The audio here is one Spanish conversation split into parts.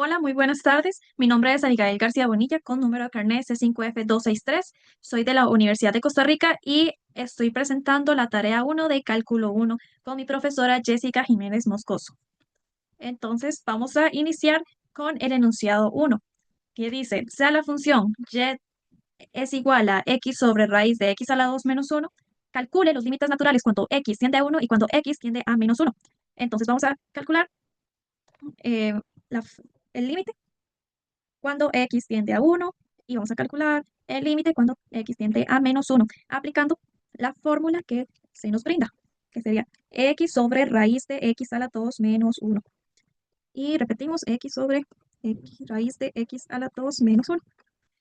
Hola, muy buenas tardes. Mi nombre es Abigail García Bonilla con número de carnet C5F263. Soy de la Universidad de Costa Rica y estoy presentando la tarea 1 de cálculo 1 con mi profesora Jessica Jiménez Moscoso. Entonces, vamos a iniciar con el enunciado 1, que dice, sea la función y es igual a x sobre raíz de x a la 2 menos 1, calcule los límites naturales cuando x tiende a 1 y cuando x tiende a menos 1. Entonces, vamos a calcular eh, la el límite cuando x tiende a 1 y vamos a calcular el límite cuando x tiende a menos 1, aplicando la fórmula que se nos brinda, que sería x sobre raíz de x a la 2 menos 1. Y repetimos x sobre raíz de x a la 2 menos 1.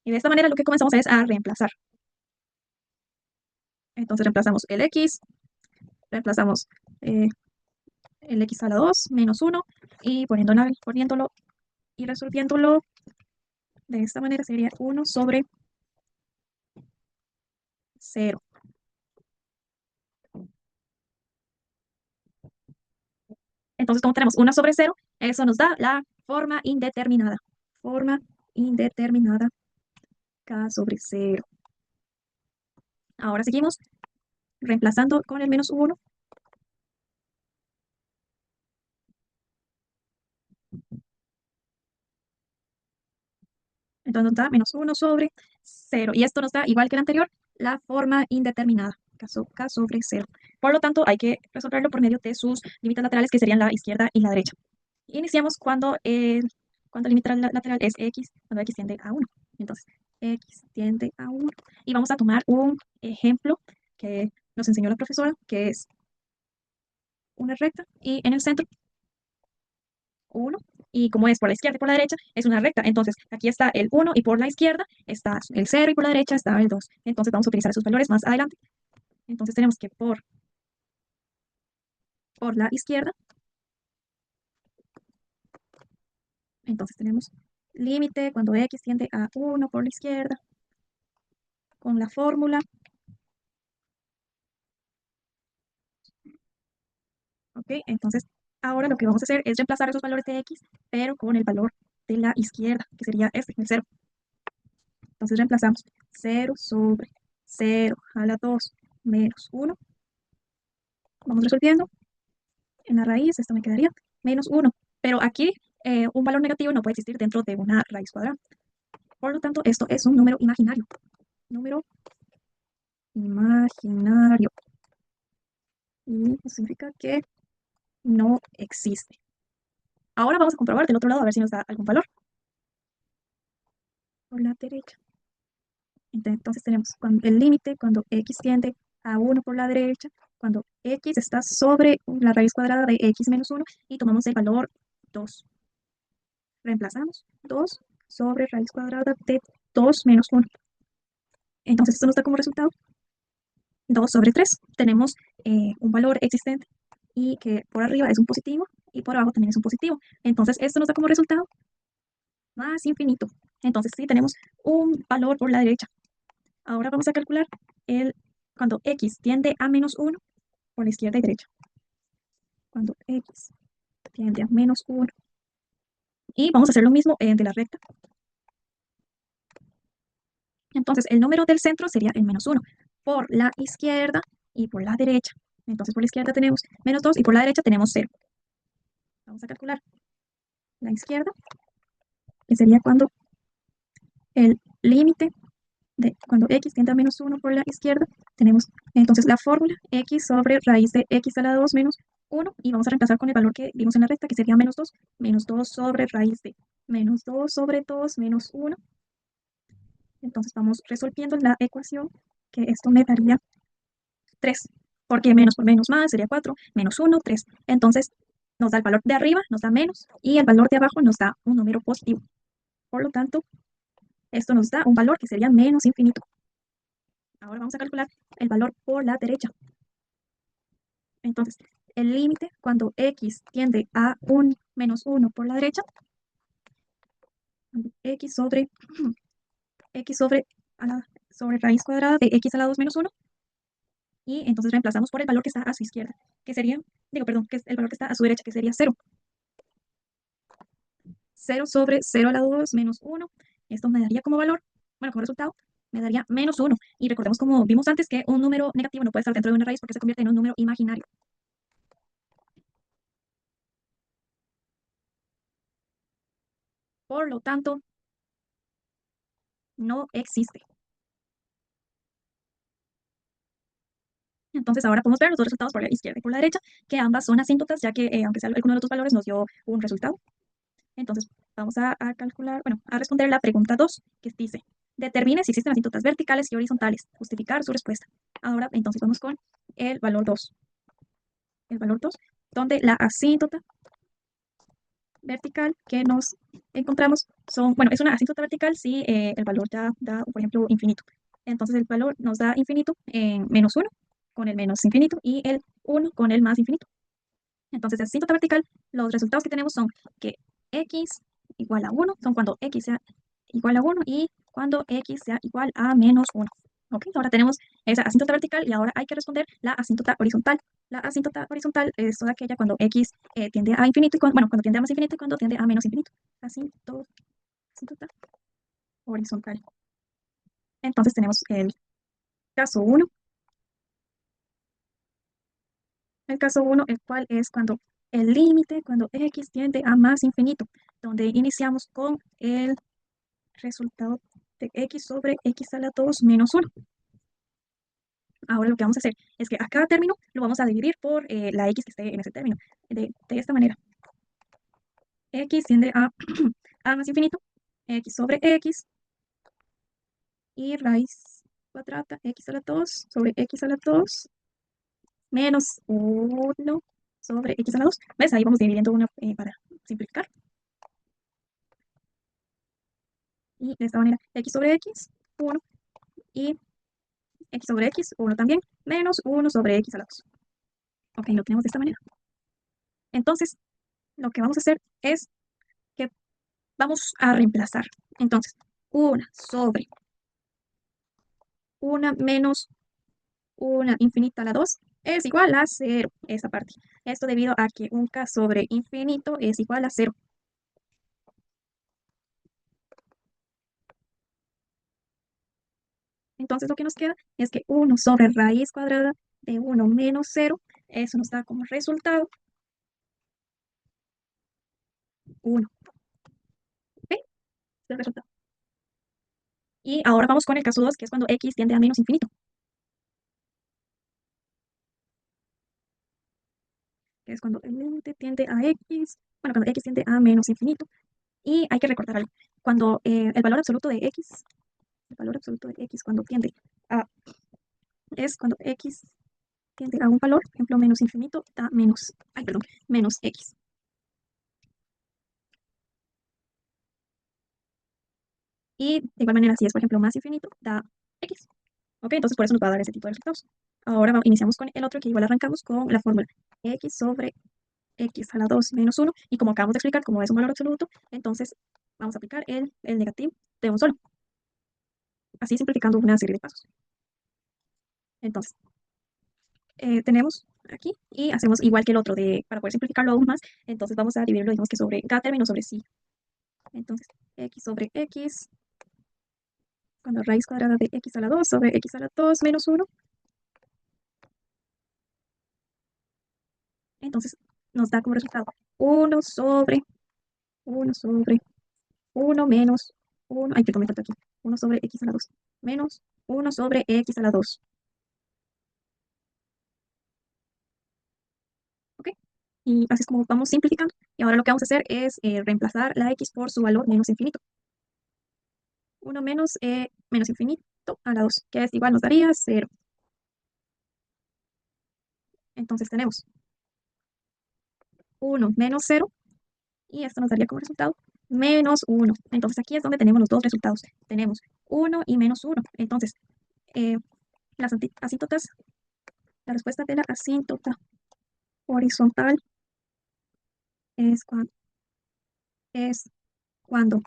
Y de esta manera lo que comenzamos es a reemplazar. Entonces reemplazamos el x, reemplazamos eh, el x a la 2 menos 1 y poniéndolo y resolviéndolo de esta manera sería 1 sobre 0. Entonces, como tenemos 1 sobre 0, eso nos da la forma indeterminada. Forma indeterminada k sobre 0. Ahora seguimos reemplazando con el menos 1. Entonces nos da menos 1 sobre 0. Y esto nos da, igual que el anterior, la forma indeterminada, k sobre 0. Por lo tanto, hay que resolverlo por medio de sus límites laterales, que serían la izquierda y la derecha. Iniciamos cuando el límite lateral es x, cuando x tiende a 1. Entonces, x tiende a 1. Y vamos a tomar un ejemplo que nos enseñó la profesora, que es una recta y en el centro 1. Y como es por la izquierda y por la derecha, es una recta. Entonces, aquí está el 1 y por la izquierda está el 0 y por la derecha está el 2. Entonces, vamos a utilizar esos valores más adelante. Entonces, tenemos que por la izquierda, entonces tenemos límite cuando x tiende a 1 por la izquierda, con la fórmula. ¿Ok? Entonces, ahora lo que vamos a hacer es reemplazar esos valores de x, pero con el valor de la izquierda, que sería este, el 0. Entonces, reemplazamos 0 sobre 0 a la 2 menos 1. Vamos resolviendo. En la raíz, esto me quedaría menos 1. Pero aquí, un valor negativo no puede existir dentro de una raíz cuadrada. Por lo tanto, esto es un número imaginario. Número imaginario. Y eso significa que no existe. Ahora vamos a comprobar del otro lado a ver si nos da algún valor. Por la derecha. Entonces tenemos el límite cuando x tiende a 1 por la derecha, cuando x está sobre la raíz cuadrada de x menos 1 y tomamos el valor 2. Reemplazamos 2 sobre raíz cuadrada de 2 menos 1. Entonces esto nos da como resultado 2 sobre 3. Tenemos un valor existente y que por arriba es un positivo y por abajo también es un positivo. Entonces esto nos da como resultado más infinito. Entonces sí tenemos un valor por la derecha. Ahora vamos a calcular cuando x tiende a menos 1 por la izquierda y derecha. Cuando x tiende a menos 1. Y vamos a hacer lo mismo de la recta. Entonces el número del centro sería el menos 1 por la izquierda y por la derecha. Entonces por la izquierda tenemos menos 2 y por la derecha tenemos 0. Vamos a calcular la izquierda, que sería cuando el límite de cuando x tiende a menos 1 por la izquierda, tenemos entonces la fórmula x sobre raíz de x a la 2 menos 1 y vamos a reemplazar con el valor que vimos en la recta, que sería menos 2 sobre raíz de menos 2 sobre 2 menos 1. Entonces vamos resolviendo la ecuación, que esto me daría 3, porque menos por menos más sería 4, menos 1, 3. Entonces nos da el valor de arriba, nos da menos, y el valor de abajo nos da un número positivo. Por lo tanto, esto nos da un valor que sería menos infinito. Ahora vamos a calcular el valor por la derecha. Entonces, el límite cuando x tiende a un menos 1 por la derecha, x sobre, x sobre raíz cuadrada de x a la 2 menos 1, y entonces reemplazamos por el valor que está a su izquierda, que sería, que es el valor que está a su derecha, que sería 0. 0 sobre 0 a la 2 menos 1. Esto me daría como valor, bueno, como resultado, me daría menos 1. Y recordemos como vimos antes que un número negativo no puede estar dentro de una raíz porque se convierte en un número imaginario. Por lo tanto, no existe. Entonces ahora podemos ver los dos resultados por la izquierda y por la derecha, que ambas son asíntotas, ya que aunque sea alguno de los dos valores nos dio un resultado. Entonces vamos a calcular, bueno, a responder la pregunta 2, que dice, determine si existen asíntotas verticales y horizontales, justificar su respuesta. Ahora entonces vamos con el valor 2. El valor 2, donde la asíntota vertical que nos encontramos son, bueno, es una asíntota vertical si el valor ya da, por ejemplo, infinito. Entonces el valor nos da infinito en menos 1 con el menos infinito y el 1 con el más infinito. Entonces, de asíntota vertical, los resultados que tenemos son que x igual a 1, son cuando x sea igual a 1 y cuando x sea igual a menos 1. Ok, ahora tenemos esa asíntota vertical y ahora hay que responder la asíntota horizontal. La asíntota horizontal es toda aquella cuando x tiende a infinito y cuando, bueno, cuando tiende a más infinito y cuando tiende a menos infinito. Asíntota horizontal. Entonces tenemos caso 1, el caso 1, el cual es cuando el límite, cuando x tiende a más infinito, donde iniciamos con el resultado de x sobre x a la 2 menos 1. Ahora lo que vamos a hacer es que a cada término lo vamos a dividir por la x que esté en ese término. De esta manera, x tiende a, a más infinito, x sobre x y raíz cuadrada x a la 2 sobre x a la 2 menos 1 sobre x a la 2. ¿Ves? Ahí vamos dividiendo una para simplificar. Y de esta manera, x sobre x, 1 y x sobre x, 1 también, menos 1 sobre x a la 2. Ok, lo tenemos de esta manera. Entonces, lo que vamos a hacer es que vamos a reemplazar. Entonces, 1 sobre 1 menos 1 infinita a la 2 es igual a 0, esa parte. Esto debido a que un k sobre infinito es igual a 0. Entonces, lo que nos queda es que 1 sobre raíz cuadrada de 1 menos 0, eso nos da como resultado 1. ¿Ok? Es el resultado. Y ahora vamos con el caso 2, que es cuando x tiende a menos infinito. Que es cuando el límite tiende a x, bueno, cuando x tiende a menos infinito. Y hay que recordar algo. Cuando el valor absoluto de x, el valor absoluto de x cuando tiende a, es cuando x tiende a un valor, por ejemplo, menos infinito da menos, ay, perdón, menos x. Y de igual manera, si es, por ejemplo, más infinito, da x. Ok, entonces por eso nos va a dar ese tipo de resultados. Ahora iniciamos con el otro que igual arrancamos con la fórmula x sobre x a la 2 menos 1. Y como acabamos de explicar, como es un valor absoluto, entonces vamos a aplicar el negativo de un solo. Así simplificando una serie de pasos. Entonces, tenemos aquí y hacemos igual que el otro para poder simplificarlo aún más. Entonces vamos a dividirlo, digamos que sobre cada término sobre sí. Entonces, x sobre x, cuando raíz cuadrada de x a la 2 sobre x a la 2 menos 1. Entonces, nos da como resultado 1 sobre 1 sobre 1 menos 1. Ay, perdón, me falta aquí. 1 sobre x a la 2 menos 1 sobre x a la 2. ¿Ok? Y así es como vamos simplificando. Y ahora lo que vamos a hacer es reemplazar la x por su valor menos infinito. 1 menos, menos infinito a la 2, que es igual, nos daría 0. Entonces tenemos 1 menos 0 y esto nos daría como resultado menos 1. Entonces aquí es donde tenemos los dos resultados. Tenemos 1 y menos 1. Entonces, eh, las asíntotas, la respuesta de la asíntota horizontal es es cuando,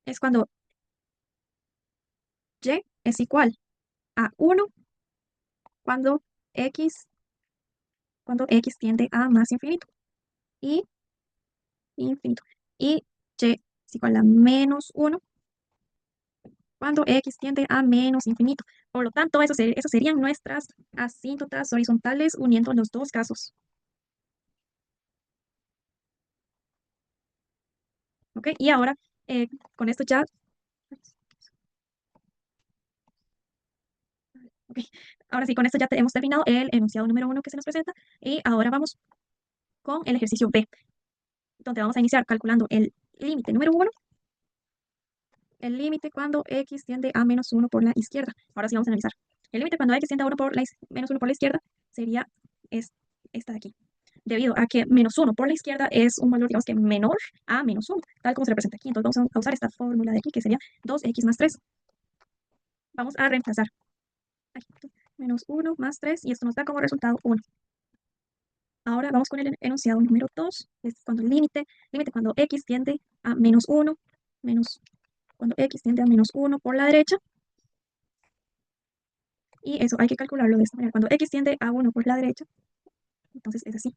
es cuando y es igual a 1 cuando x, cuando x tiende a más infinito. Y infinito. Y y es igual a -1 cuando x tiende a menos infinito. Por lo tanto, eso serían nuestras asíntotas horizontales uniendo los dos casos. ¿Ok? Y ahora, eh, con esto ya... ok, ahora sí, con esto ya hemos terminado el enunciado número 1 que se nos presenta. Y ahora vamos con el ejercicio B, donde vamos a iniciar calculando el límite número 1, el límite cuando x tiende a -1 por la izquierda. Ahora sí vamos a analizar. El límite cuando x tiende a -1 por la izquierda sería es, esta de aquí. Debido a que -1 por la izquierda es un valor, digamos que menor a -1, tal como se representa aquí. Entonces vamos a usar esta fórmula de aquí, que sería 2x más 3. Vamos a reemplazar. Aquí, -1 más 3, y esto nos da como resultado 1. Ahora vamos con el enunciado número 2, es cuando el límite cuando x tiende a -1, cuando x tiende a -1 por la derecha, y eso hay que calcularlo de esta manera. Cuando x tiende a 1 por la derecha, entonces es así.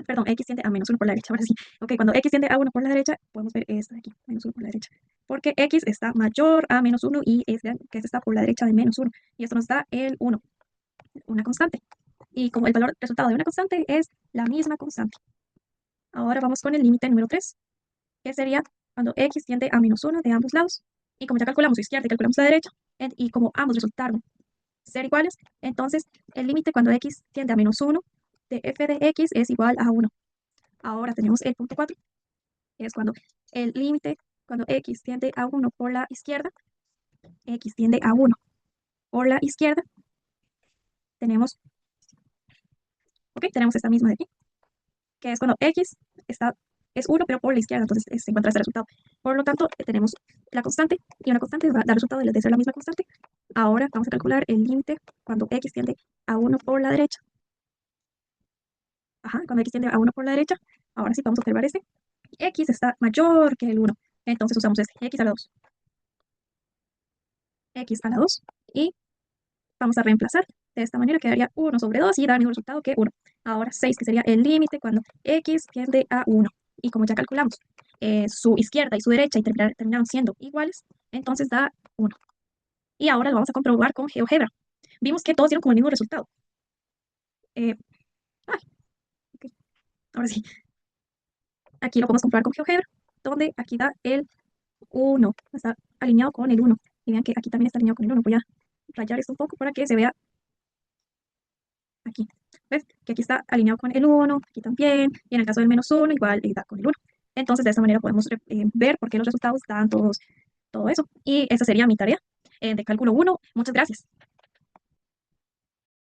Perdón, x tiende a -1 por la derecha, ahora sí. Ok, cuando x tiende a 1 por la derecha, podemos ver esta de aquí, -1 por la derecha. Porque x está mayor a -1 y que está por la derecha de -1. Y esto nos da el 1, una constante. Y como el valor resultado de una constante es la misma constante. Ahora vamos con el límite número 3, que sería cuando x tiende a -1 de ambos lados. Y como ya calculamos la izquierda y calculamos la derecha, y como ambos resultaron ser iguales, entonces el límite cuando x tiende a -1 de f de x es igual a 1. Ahora tenemos el punto 4, que es cuando el límite, cuando x tiende a 1 por la izquierda, x tiende a 1 por la izquierda, tenemos, tenemos esta misma de aquí, que es cuando x es 1, pero por la izquierda, entonces se encuentra este resultado. Por lo tanto, tenemos la constante, y una constante va a dar resultado de ser la misma constante. Ahora vamos a calcular el límite cuando x tiende a 1 por la derecha. Ajá, cuando x tiende a 1 por la derecha, ahora sí vamos a observar este. X está mayor que el 1, entonces usamos este, x a la 2. X a la 2, y vamos a reemplazar. De esta manera quedaría 1 sobre 2 y da el mismo resultado que 1. Ahora 6, que sería el límite cuando x tiende a 1. Y como ya calculamos su izquierda y su derecha y terminaron siendo iguales, entonces da 1. Y ahora lo vamos a comprobar con GeoGebra. Vimos que todos dieron como el mismo resultado. Eh, ay, ok, ahora sí. Aquí lo podemos comprobar con GeoGebra, donde aquí da el 1. Está alineado con el 1. Y vean que aquí también está alineado con el 1. Voy a rayar esto un poco para que se vea aquí. ¿Ves? Que aquí está alineado con el 1, aquí también, y en el caso del -1 igual da con el 1. Entonces de esta manera podemos ver por qué los resultados dan todo eso. Y esa sería mi tarea de cálculo 1. Muchas gracias.